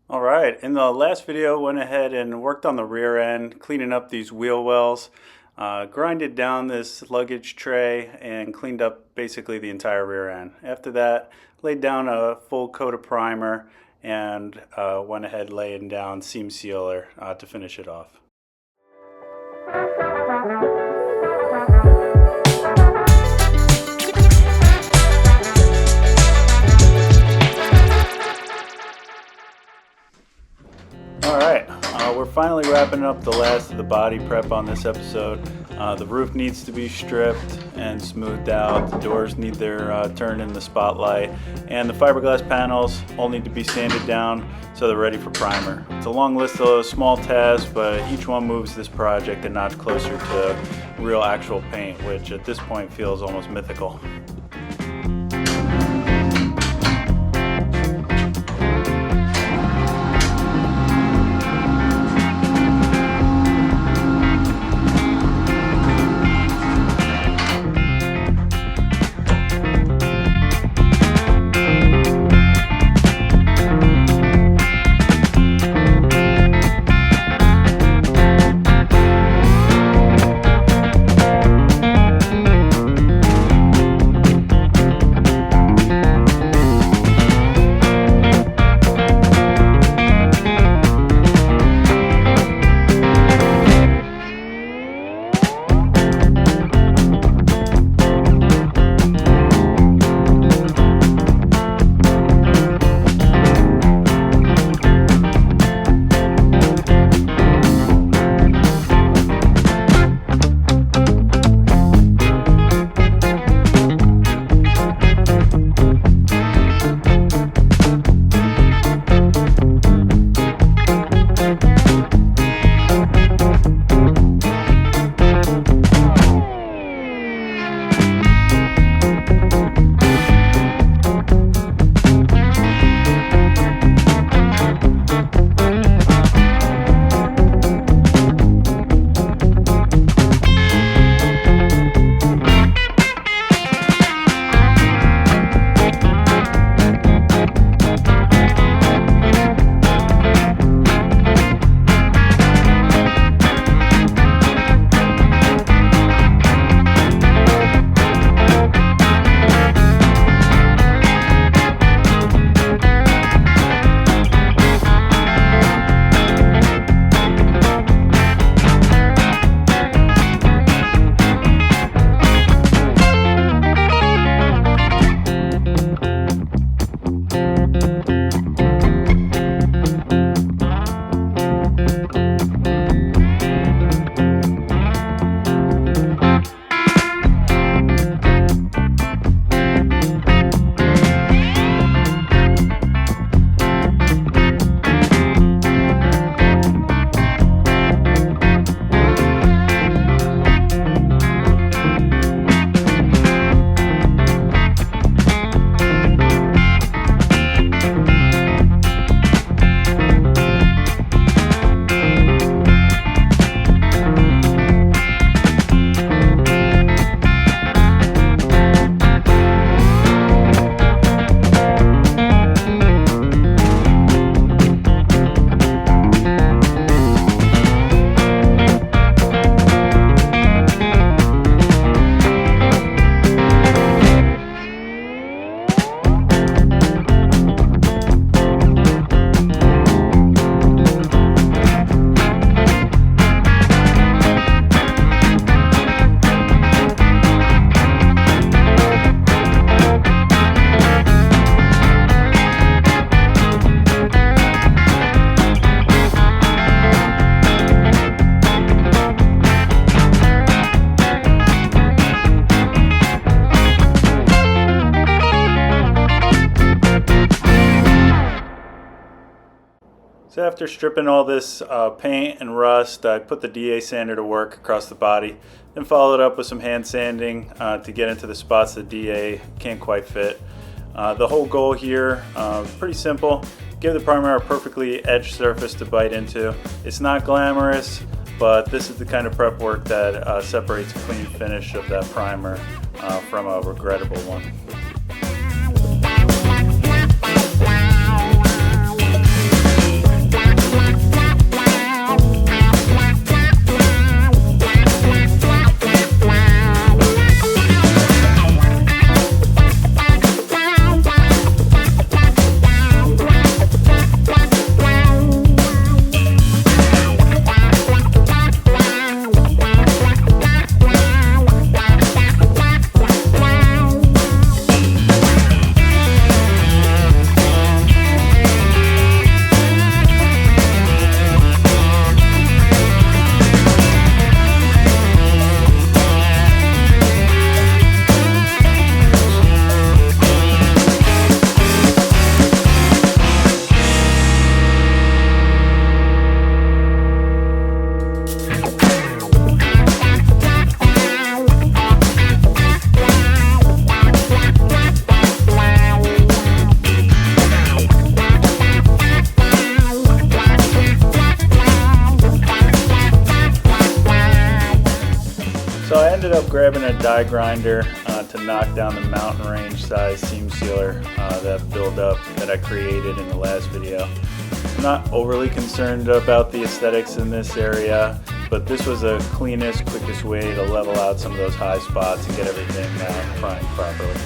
All right, in the last video, went ahead and worked on the rear end, cleaning up these wheel wells, grinded down this luggage tray, and cleaned up basically the entire rear end. After that, laid down a full coat of primer and went ahead laying down seam sealer to finish it off. Alright, we're finally wrapping up the last of the body prep on this episode. The roof needs to be stripped and smoothed out, the doors need their turn in the spotlight, and the fiberglass panels all need to be sanded down so they're ready for primer. It's a long list of small tasks, but each one moves this project a notch closer to real actual paint, which at this point feels almost mythical. So after stripping all this paint and rust, I put the DA sander to work across the body, then followed up with some hand sanding to get into the spots the DA can't quite fit. The whole goal here is pretty simple. Give the primer a perfectly edged surface to bite into. It's not glamorous, but this is the kind of prep work that separates a clean finish of that primer from a regrettable one. up grabbing a die grinder to knock down the mountain range size seam sealer that buildup that I created in the last video. I'm not overly concerned about the aesthetics in this area, but this was the cleanest, quickest way to level out some of those high spots and get everything primed properly.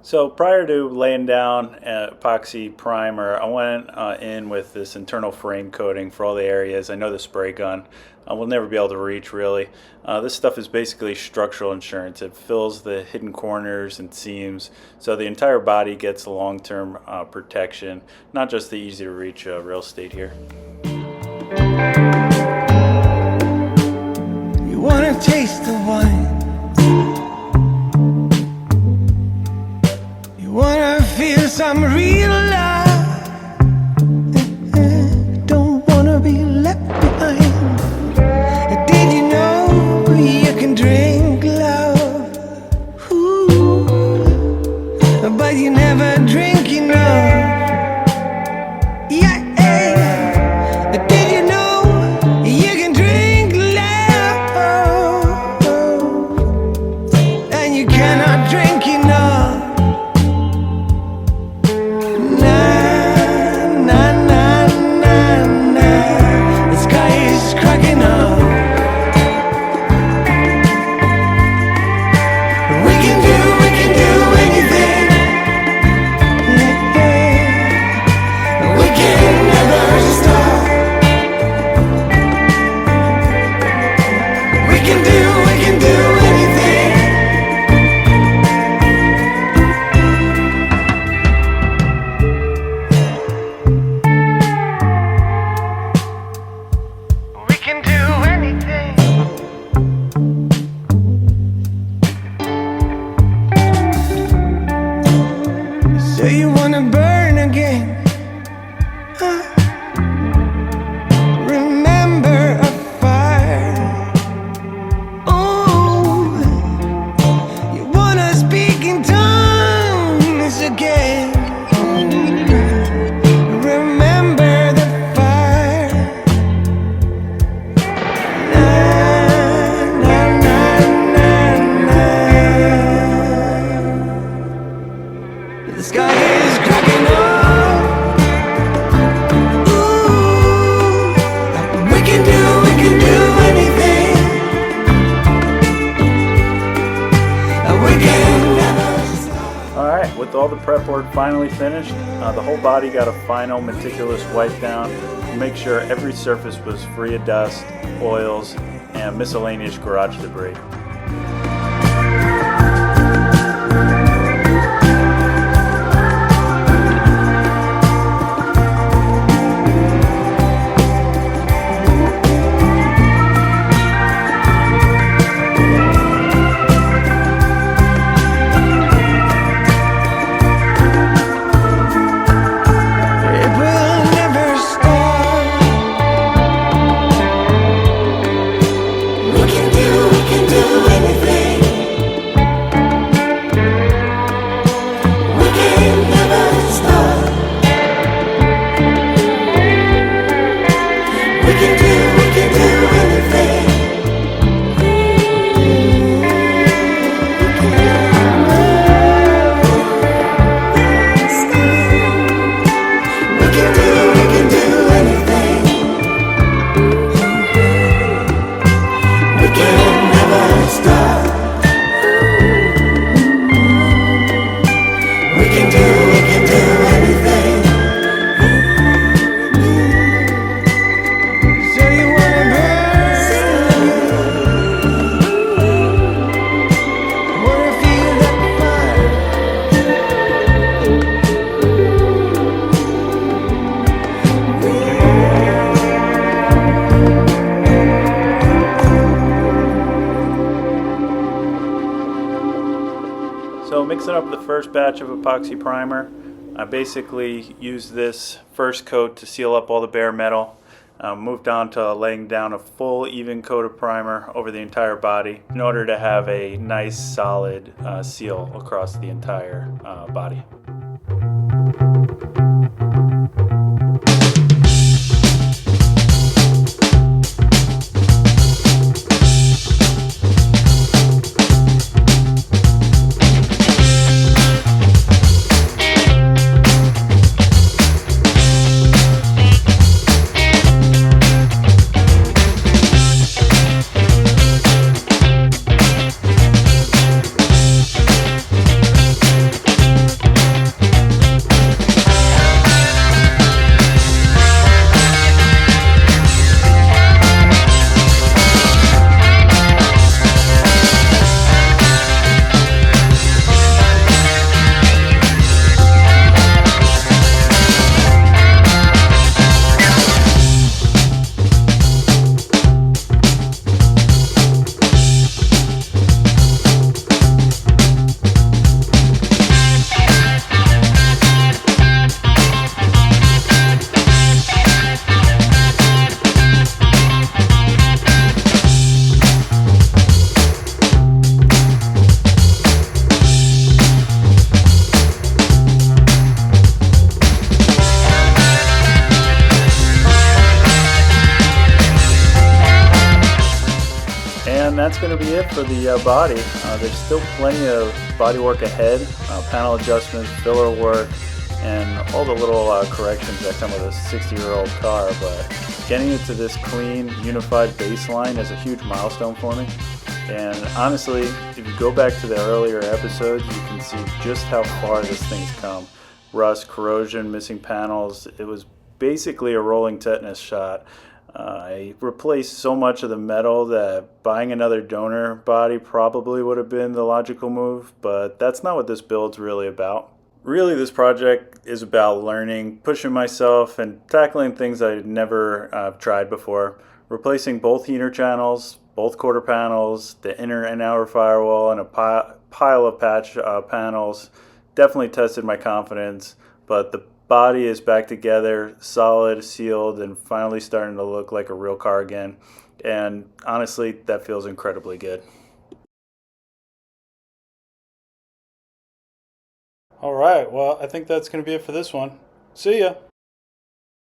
So prior to laying down epoxy primer, I went in with this internal frame coating for all the areas. I know the spray gun will never be able to reach really. This stuff is basically structural insurance. It fills the hidden corners and seams, so the entire body gets long-term protection, not just the easy to reach real estate here. You wanna taste the wine, wanna feel some real love, don't wanna be left behind. Did you know you can drink love? Ooh, but you never drink enough. Yeah, did you know you can drink love, and you cannot drink enough? So you wanna burn again? Remember a fire? Oh, you wanna speak in tongues again? Remember the fire? Na, na, na, na, na. The sky is cracking up. Ooh, we can do anything. We can never stop. Alright, with all the prep work finally finished, the whole body got a final meticulous wipe down to make sure every surface was free of dust, oils, and miscellaneous garage debris. mixing up the first batch of epoxy primer. I basically used this first coat to seal up all the bare metal. Moved on to laying down a full even coat of primer over the entire body in order to have a nice solid seal across the entire body. And that's going to be it for the body. There's still plenty of body work ahead, panel adjustments, filler work, and all the little corrections that come with a 60-year-old car, but getting it to this clean, unified baseline is a huge milestone for me. And honestly, if you go back to the earlier episodes, you can see just how far this thing's come. Rust, corrosion, missing panels. It was basically a rolling tetanus shot. I replaced so much of the metal that buying another donor body probably would have been the logical move, but that's not what this build's really about. Really, this project is about learning, pushing myself, and tackling things I'd never tried before. Replacing both heater channels, both quarter panels, the inner and outer firewall, and a pile of patch panels definitely tested my confidence, but the body is back together, solid, sealed, and finally starting to look like a real car again. And honestly, that feels incredibly good. All right, well, I think that's going to be it for this one. See ya.